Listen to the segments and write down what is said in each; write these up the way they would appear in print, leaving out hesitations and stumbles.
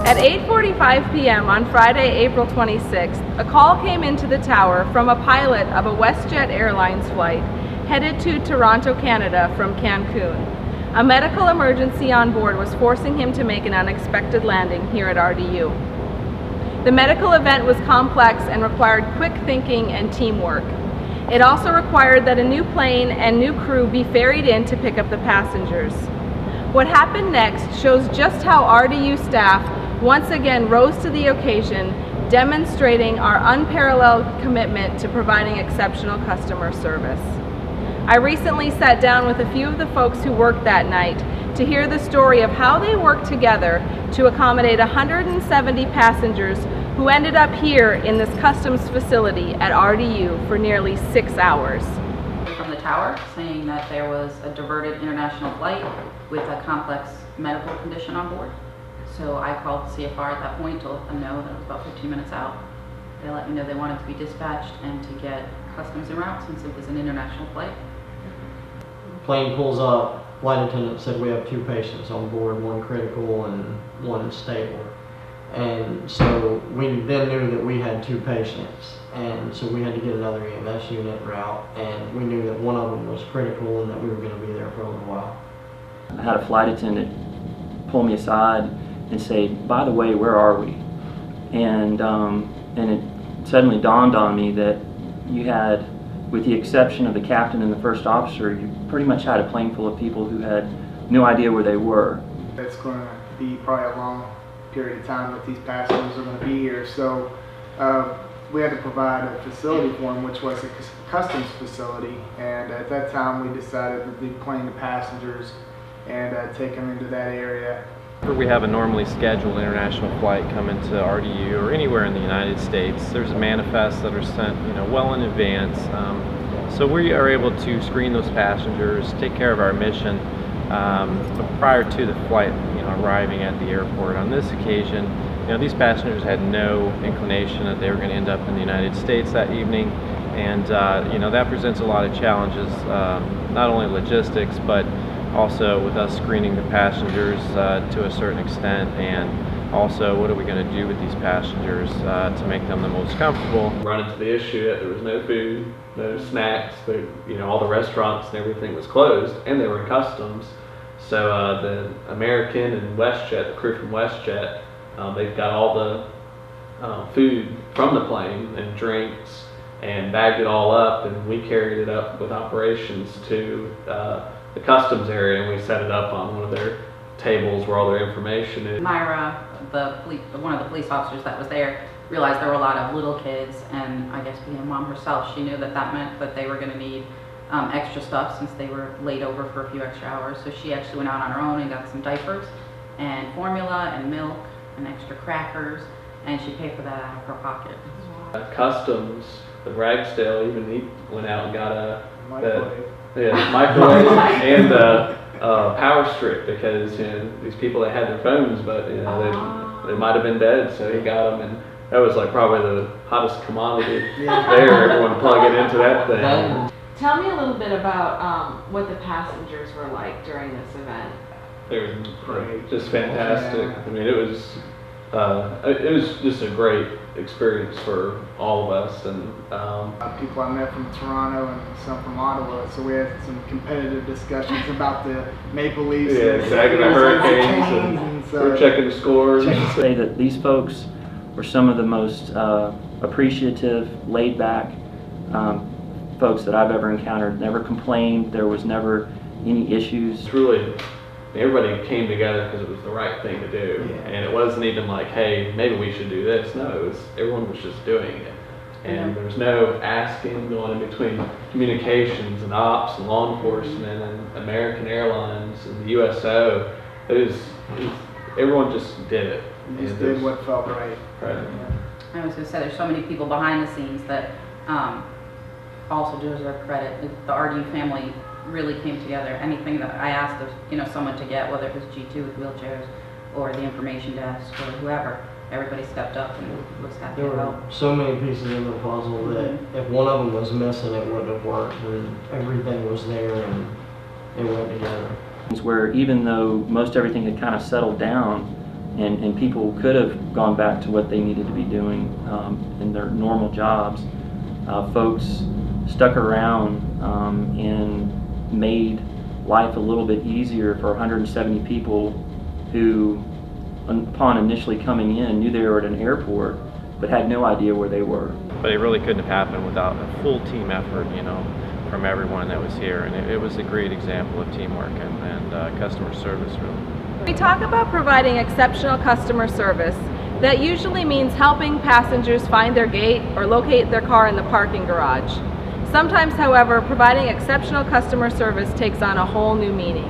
At 8:45 p.m. on Friday, April 26th, a call came into the tower from a pilot of a WestJet Airlines flight headed to Toronto, Canada from Cancun. A medical emergency on board was forcing him to make an unexpected landing here at RDU. The medical event was complex and required quick thinking and teamwork. It also required that a new plane and new crew be ferried in to pick up the passengers. What happened next shows just how RDU staff once again rose to the occasion, demonstrating our unparalleled commitment to providing exceptional customer service. I recently sat down with a few of the folks who worked that night to hear the story of how they worked together to accommodate 170 passengers who ended up here in this customs facility at RDU for nearly 6 hours. From the tower saying that there was a diverted international flight with a complex medical condition on board. So I called CFR at that point to let them know that it was about 15 minutes out. They let me know they wanted to be dispatched and to get customs en route since it was an international flight. Plane pulls up, flight attendant said we have 2 patients on board, 1 critical and 1 stable. And so we then knew that we had 2 patients, and so we had to get another EMS unit en route, and we knew that one of them was critical and that we were going to be there for a little while. I had a flight attendant pull me aside and say, "By the way, where are we?" And it suddenly dawned on me that you had, with the exception of the captain and the first officer, you pretty much had a plane full of people who had no idea where they were. It's going to be probably a long period of time that these passengers are going to be here, so we had to provide a facility for them, which was a customs facility, and at that time we decided to deplane the passengers and take them into that area. We have a normally scheduled international flight coming to RDU or anywhere in the United States. There's manifests that are sent, well in advance. So we are able to screen those passengers, take care of our mission prior to the flight, arriving at the airport. On this occasion, these passengers had no inclination that they were going to end up in the United States that evening, and that presents a lot of challenges, not only logistics, but also with us screening the passengers to a certain extent, and also what are we going to do with these passengers to make them the most comfortable. Run into the issue that there was no food, no snacks, all the restaurants and everything was closed, and they were in customs. So the American and WestJet, the crew from WestJet, they've got all the food from the plane and drinks and bagged it all up, and we carried it up with operations to the customs area, and we set it up on one of their tables where all their information is. Myra, one of the police officers that was there, realized there were a lot of little kids, and I guess being a mom herself, she knew that meant that they were going to need extra stuff since they were laid over for a few extra hours. So she actually went out on her own and got some diapers and formula and milk and extra crackers, and she paid for that out of her pocket. Customs, the Ragsdale, even he went out and got a Microwave. Microwave and power strip, because these people, they had their phones, but they might have been dead, so he got them, and that was like probably the hottest commodity there. Everyone plug it into that thing. Tell me a little bit about what the passengers were like during this event. They were great, just fantastic. I mean, it was just a great experience for all of us, and people I met from Toronto and some from Ottawa, so we had some competitive discussions about the Maple Leafs. Yeah, exactly, the Hurricanes, and so we're checking the scores. Say that these folks were some of the most appreciative, laid-back folks that I've ever encountered. Never complained. There was never any issues. Truly, everybody came together because it was the right thing to do, and it wasn't even like, hey, maybe we should do this. No, everyone was just doing it, and there was no asking going in between communications and ops and law enforcement and American Airlines and the USO. Everyone just did it. Just did what felt right. Right. Yeah. I was going to say, there's so many people behind the scenes that also deserve credit. The RDU family really came together. Anything that I asked of someone to get, whether it was G2 with wheelchairs or the information desk or whoever, everybody stepped up and was happy There to were help. so many pieces of the puzzle that if one of them was missing, it wouldn't have worked, and everything was there and it went together. Where even though most everything had kind of settled down, and people could have gone back to what they needed to be doing in their normal jobs. Folks stuck around and made life a little bit easier for 170 people who, upon initially coming in, knew they were at an airport but had no idea where they were. But it really couldn't have happened without a full team effort, from everyone that was here, and it was a great example of teamwork and customer service, really. We talk about providing exceptional customer service. That usually means helping passengers find their gate or locate their car in the parking garage. Sometimes, however, providing exceptional customer service takes on a whole new meaning.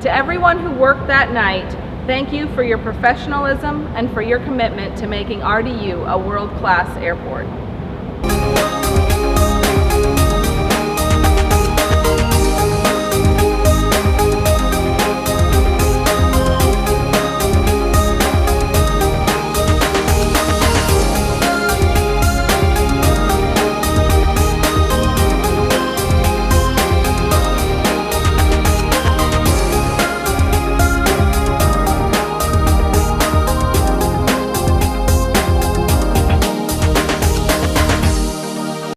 To everyone who worked that night, thank you for your professionalism and for your commitment to making RDU a world-class airport.